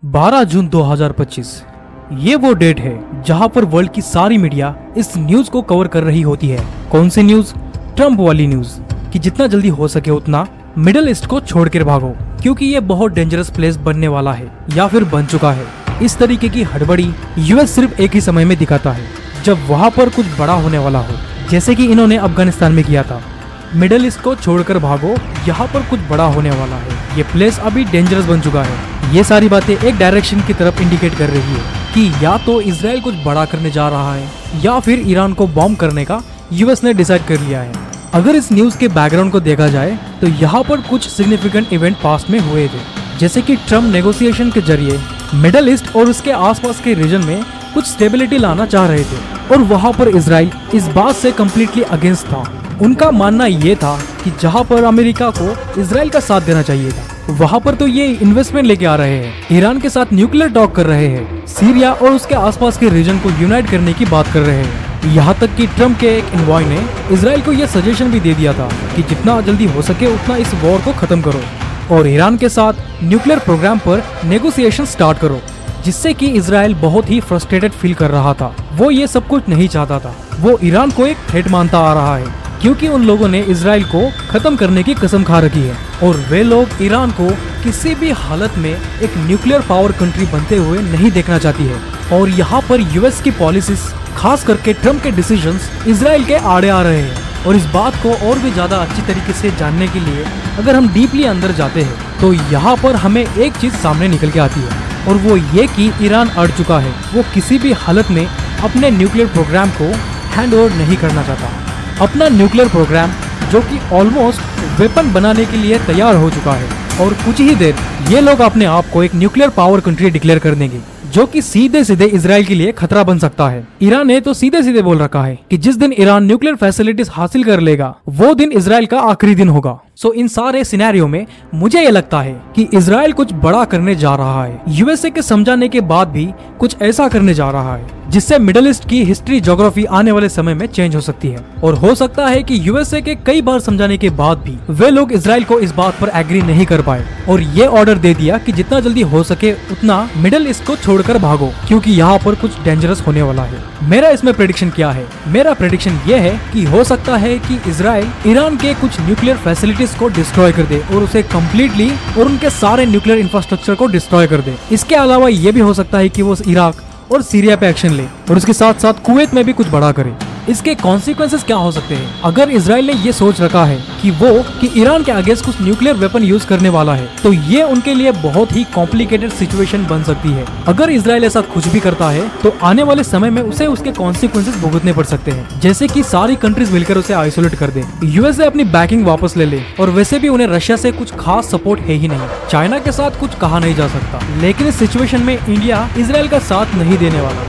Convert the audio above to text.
12 जून 2025 ये वो डेट है जहां पर वर्ल्ड की सारी मीडिया इस न्यूज को कवर कर रही होती है। कौन सी न्यूज? ट्रम्प वाली न्यूज कि जितना जल्दी हो सके उतना मिडिल ईस्ट को छोड़कर भागो, क्योंकि ये बहुत डेंजरस प्लेस बनने वाला है या फिर बन चुका है। इस तरीके की हड़बड़ी यूएस सिर्फ एक ही समय में दिखाता है, जब वहाँ पर कुछ बड़ा होने वाला हो, जैसे कि इन्होंने अफगानिस्तान में किया था। मिडिल ईस्ट को छोड़कर भागो, यहाँ पर कुछ बड़ा होने वाला है, ये प्लेस अभी डेंजरस बन चुका है। ये सारी बातें एक डायरेक्शन की तरफ इंडिकेट कर रही है कि या तो इजराइल कुछ बड़ा करने जा रहा है या फिर ईरान को बॉम्ब करने का यूएस ने डिसाइड कर लिया है। अगर इस न्यूज के बैकग्राउंड को देखा जाए तो यहाँ पर कुछ सिग्निफिकेंट इवेंट पास्ट में हुए थे, जैसे कि ट्रम्प नेगोशिएशन के जरिए मिडिल ईस्ट और उसके आसपास के रीजन में कुछ स्टेबिलिटी लाना चाह रहे थे, और वहाँ पर इजराइल इस बात से कम्प्लीटली अगेंस्ट था। उनका मानना ये था कि जहाँ पर अमेरिका को इजराइल का साथ देना चाहिए था, वहाँ पर तो ये इन्वेस्टमेंट लेके आ रहे हैं, ईरान के साथ न्यूक्लियर टॉक कर रहे हैं, सीरिया और उसके आसपास के रीजन को यूनाइट करने की बात कर रहे हैं। यहाँ तक कि ट्रम्प के एक एनवॉय ने इजराइल को यह सजेशन भी दे दिया था कि जितना जल्दी हो सके उतना इस वॉर को खत्म करो और ईरान के साथ न्यूक्लियर प्रोग्राम पर नेगोशिएशन स्टार्ट करो, जिससे कि इजराइल बहुत ही फ्रस्ट्रेटेड फील कर रहा था। वो ये सब कुछ नहीं चाहता था, वो ईरान को एक थ्रेट मानता आ रहा है, क्योंकि उन लोगों ने इजराइल को खत्म करने की कसम खा रखी है और वे लोग ईरान को किसी भी हालत में एक न्यूक्लियर पावर कंट्री बनते हुए नहीं देखना चाहती है। और यहाँ पर यूएस की पॉलिसीज, खास करके ट्रम्प के डिसीजंस इजराइल के आड़े आ रहे हैं। और इस बात को और भी ज्यादा अच्छी तरीके से जानने के लिए अगर हम डीपली अंदर जाते हैं तो यहाँ पर हमें एक चीज सामने निकल के आती है, और वो ये कि ईरान अड़ चुका है। वो किसी भी हालत में अपने न्यूक्लियर प्रोग्राम को हैंड ओवर नहीं करना चाहता। अपना न्यूक्लियर प्रोग्राम जो कि ऑलमोस्ट वेपन बनाने के लिए तैयार हो चुका है, और कुछ ही देर ये लोग अपने आप को एक न्यूक्लियर पावर कंट्री डिक्लेयर कर देंगे, जो कि सीधे सीधे इजराइल के लिए खतरा बन सकता है। ईरान ने तो सीधे सीधे बोल रखा है कि जिस दिन ईरान न्यूक्लियर फैसिलिटीज हासिल कर लेगा वो दिन इजराइल का आखिरी दिन होगा। सो इन सारे सिनेरियो में मुझे ये लगता है कि इजराइल कुछ बड़ा करने जा रहा है। यूएसए के समझाने के बाद भी कुछ ऐसा करने जा रहा है जिससे मिडिल ईस्ट की हिस्ट्री ज्योग्राफी आने वाले समय में चेंज हो सकती है। और हो सकता है कि यूएसए के कई बार समझाने के बाद भी वे लोग इजराइल को इस बात पर एग्री नहीं कर पाए और ये ऑर्डर दे दिया कि जितना जल्दी हो सके उतना मिडिल ईस्ट को छोड़कर भागो, क्योंकि यहाँ पर कुछ डेंजरस होने वाला है। मेरा इसमें प्रेडिक्शन क्या है? मेरा प्रेडिक्शन ये है कि हो सकता है कि इजराइल ईरान के कुछ न्यूक्लियर फैसिलिटीज को डिस्ट्रॉय कर दे और उसे कम्प्लीटली और उनके सारे न्यूक्लियर इंफ्रास्ट्रक्चर को डिस्ट्रॉय कर दे। इसके अलावा ये भी हो सकता है कि वो इराक और सीरिया पे एक्शन ले और उसके साथ साथ कुवैत में भी कुछ बड़ा करे। इसके कॉन्सिक्वेंसेस क्या हो सकते हैं? अगर इजराइल ने ये सोच रखा है कि ईरान के अगेंस्ट कुछ न्यूक्लियर वेपन यूज करने वाला है, तो ये उनके लिए बहुत ही कॉम्प्लिकेटेड सिचुएशन बन सकती है। अगर इजराइल ऐसा कुछ भी करता है तो आने वाले समय में उसे उसके कॉन्सिक्वेंसेस भुगतने पड़ सकते हैं, जैसे कि सारी कंट्रीज मिलकर उसे आइसोलेट कर दे, यूएसए अपनी बैकिंग वापस ले ले, और वैसे भी उन्हें रशिया से कुछ खास सपोर्ट है ही नहीं। चाइना के साथ कुछ कहा नहीं जा सकता, लेकिन इस सिचुएशन में इंडिया इजराइल का साथ नहीं देने वाला।